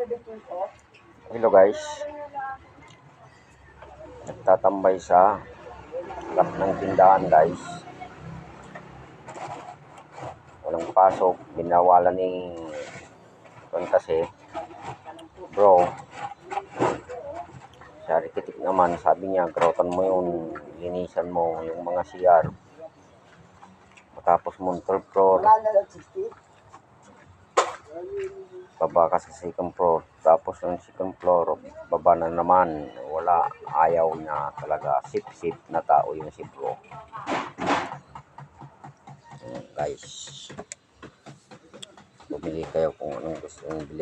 Hello guys, nagtatambay sa harap ng tindahan guys. Walang pasok, binawalan ni kasi bro. Sa Rikitik naman, sabi niya, grotan mo yun, linisan mo yung mga CR. Matapos mo third floor, baba ka sa second floor. Tapos yung second floor, baba na naman. Wala, ayaw na talaga. Sip-sip na tao yung si bro. Guys, bumili kayo kung anong gusto nyo bilhin.